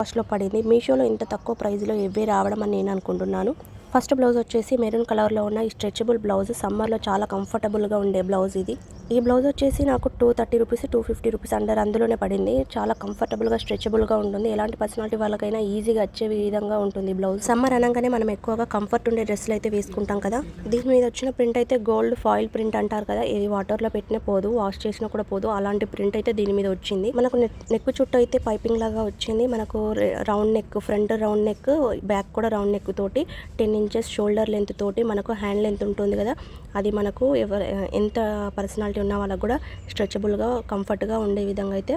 కాస్ట్లో పడింది. మీషోలో ఇంత తక్కువ ప్రైస్లో ఇవే రావడం అని నేను అనుకుంటున్నాను. ఫస్ట్ బ్లౌజ్ వచ్చేసి మెరూన్ కలర్లో ఉన్న ఈ స్ట్రెచబుల్ బ్లౌజ్. సమ్మర్లో చాలా కంఫర్టబుల్గా ఉండే బ్లౌజ్ ఇది. ఈ బ్లౌజ్ వచ్చేసి నాకు 230 రూపీస్ 250 రూపీస్ అందులోనే పడింది. చాలా కంఫర్టబుల్గా స్ట్రెచబుల్గా ఉంటుంది. ఎలాంటి పర్సనాలిటీ వాళ్ళకైనా ఈజీగా వచ్చే విధంగా ఉంటుంది బ్లౌజ్. సమ్మర్ అనగానే మనం ఎక్కువగా కంఫర్ట్ ఉండే డ్రెస్సులు అయితే వేసుకుంటాం కదా. దీని మీద వచ్చిన ప్రింట్ అయితే గోల్డ్ ఫాయిల్ ప్రింట్ అంటారు కదా. ఇది వాటర్లో పెట్టినా పోదు, వాష్ చేసినా కూడా పోదు. అలాంటి ప్రింట్ అయితే దీని మీద వచ్చింది. మనకు నెక్ చుట్టూ అయితే పైపింగ్ లాగా వచ్చింది. మనకు round neck, front round neck, back కూడా రౌండ్ నెక్ తోటి 10 ఇంచెస్ షోల్డర్ లెంత్ తోటి మనకు హ్యాండ్ లెంత్ ఉంటుంది కదా. అది మనకు ఎంత పర్సనాలిటీ ఉన్న వాళ్ళకు కూడా స్ట్రెచబుల్గా కంఫర్ట్గా ఉండే విధంగా అయితే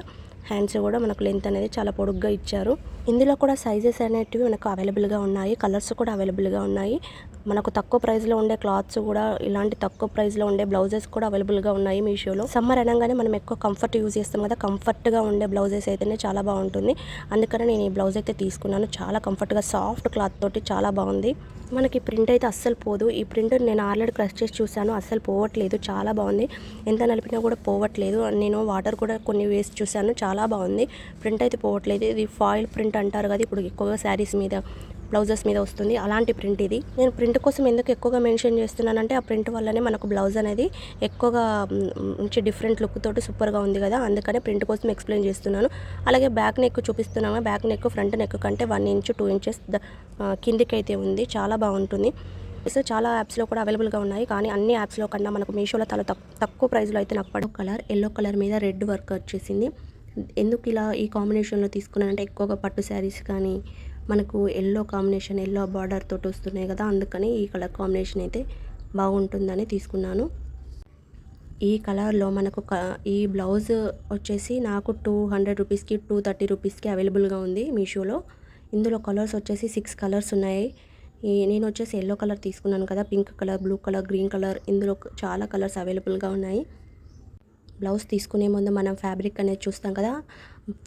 హ్యాండ్స్ కూడా మనకు లెంత్ అనేది చాలా పొడుగ్గా ఇచ్చారు. ఇందులో కూడా సైజెస్ అనేటివి మనకు అవైలబుల్గా ఉన్నాయి. కలర్స్ కూడా అవైలబుల్గా ఉన్నాయి. మనకు తక్కువ ప్రైస్లో ఉండే క్లాత్స్ కూడా, ఇలాంటి తక్కువ ప్రైస్లో ఉండే బ్లౌజెస్ కూడా అవైలబుల్గా ఉన్నాయి మీషోలో. సమ్మర్ అనగానే మనం ఎక్కువ కంఫర్ట్ యూజ్ చేస్తాం కదా. కంఫర్ట్గా ఉండే బ్లౌజెస్ అయితేనే చాలా బాగుంటుంది. అందుకని నేను ఈ బ్లౌజ్ అయితే తీసుకున్నాను. చాలా కంఫర్ట్గా సాఫ్ట్ క్లాత్ తోటి చాలా బాగుంది. మనకి ప్రింట్ అయితే అస్సలు పోదు. ఈ ప్రింట్ నేను ఆల్రెడీ క్రష్ చేసి చూసాను, అస్సలు పోవట్లేదు. చాలా బాగుంది. ఎంత నలిపినా కూడా పోవట్లేదు. నేను వాటర్ కూడా కొన్ని వేసి చూసాను, చాలా బాగుంది. ప్రింట్ అయితే పోవట్లేదు. ఇది ఫాయిల్ ప్రింట్ అంటారు కదా, ఇప్పుడు ఎక్కువగా శారీస్ మీద, బ్లౌజెస్ మీద వస్తుంది. అలాంటి ప్రింట్ ఇది. నేను ప్రింట్ కోసం ఎందుకు ఎక్కువగా మెన్షన్ చేస్తున్నానంటే, ఆ ప్రింట్ వల్లనే మనకు బ్లౌజ్ అనేది ఎక్కువగా మంచి డిఫరెంట్ లుక్ తోటి సూపర్గా ఉంది కదా, అందుకనే ప్రింట్ కోసం ఎక్స్ప్లెయిన్ చేస్తున్నాను. అలాగే బ్యాక్ నెక్ చూపిస్తున్నాను. బ్యాక్ నెక్ ఫ్రంట్ నెక్ కంటే 1 ఇంచ్ 2 ఇంచెస్ కిందికి అయితే ఉంది. చాలా బాగుంటుంది. సో చాలా యాప్స్లో కూడా అవైలబుల్గా ఉన్నాయి. కానీ అన్ని యాప్స్లో కన్నా మనకు మీషోలో చాలా తక్కువ ప్రైస్లో అయితే నాకు పడు కలర్, ఎల్లో కలర్ మీద రెడ్ వర్క్ వచ్చేసింది. ఎందుకు ఇలా ఈ కాంబినేషన్లో తీసుకున్నానంటే, ఎక్కువగా పట్టు శారీస్ కానీ మనకు ఎల్లో కాంబినేషన్, ఎల్లో బార్డర్ తోటి వస్తున్నాయి కదా, అందుకని ఈ కలర్ కాంబినేషన్ అయితే బాగుంటుందని తీసుకున్నాను. ఈ కలర్లో మనకు ఈ బ్లౌజ్ వచ్చేసి నాకు 200 రూపీస్కి 230 రూపీస్కి అవైలబుల్గా ఉంది మీషోలో. ఇందులో కలర్స్ వచ్చేసి 6 కలర్స్ ఉన్నాయి. నేను వచ్చేసి ఎల్లో కలర్ తీసుకున్నాను కదా, pink colour, blue colour, green colour, ఇందులో చాలా కలర్స్ అవైలబుల్గా ఉన్నాయి. బ్లౌజ్ తీసుకునే ముందు మనం ఫ్యాబ్రిక్ అనేది చూస్తాం కదా.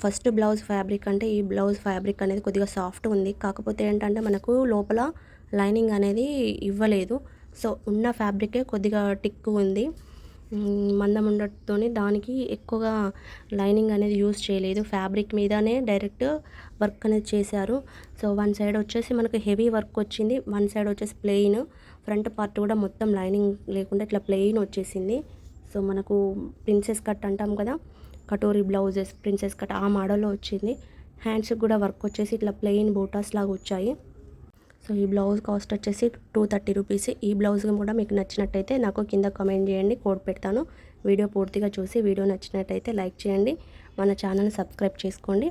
ఫస్ట్ బ్లౌజ్ ఫ్యాబ్రిక్ అంటే, ఈ బ్లౌజ్ ఫ్యాబ్రిక్ అనేది కొద్దిగా సాఫ్ట్ ఉంది. కాకపోతే ఏంటంటే మనకు లోపల లైనింగ్ అనేది ఇవ్వలేదు. సో ఉన్న ఫ్యాబ్రికే కొద్దిగా టిక్ ఉంది. మందం ఉండటంతోని దానికి ఎక్కువగా లైనింగ్ అనేది యూజ్ చేయలేదు. ఫ్యాబ్రిక్ మీదనే డైరెక్ట్ వర్క్ అనేది చేశారు. సో వన్ సైడ్ వచ్చేసి మనకు హెవీ వర్క్ వచ్చింది, వన్ సైడ్ వచ్చేసి ప్లెయిన్. ఫ్రంట్ పార్ట్ కూడా మొత్తం లైనింగ్ లేకుండా ఇట్లా ప్లెయిన్ వచ్చేసింది. సో మనకు ప్రిన్సెస్ కట్ అంటాం కదా, కటోరీ బ్లౌజెస్ ప్రిన్సెస్ కట్ ఆ మోడల్లో వచ్చింది. హ్యాండ్స్కి కూడా వర్క్ వచ్చేసి ఇట్లా ప్లెయిన్ బోటాస్ లాగా వచ్చాయి. సో ఈ బ్లౌజ్ కాస్ట్ వచ్చేసి 230 రూపీస్. ఈ బ్లౌజ్ కూడా మీకు నచ్చినట్టయితే నాకు కింద కామెంట్ చేయండి, కోడ్ పెడతాను. వీడియో పూర్తిగా చూసి వీడియో నచ్చినట్టయితే లైక్ చేయండి, మన ఛానల్ సబ్స్క్రైబ్ చేసుకోండి.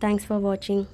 Thanks for watching.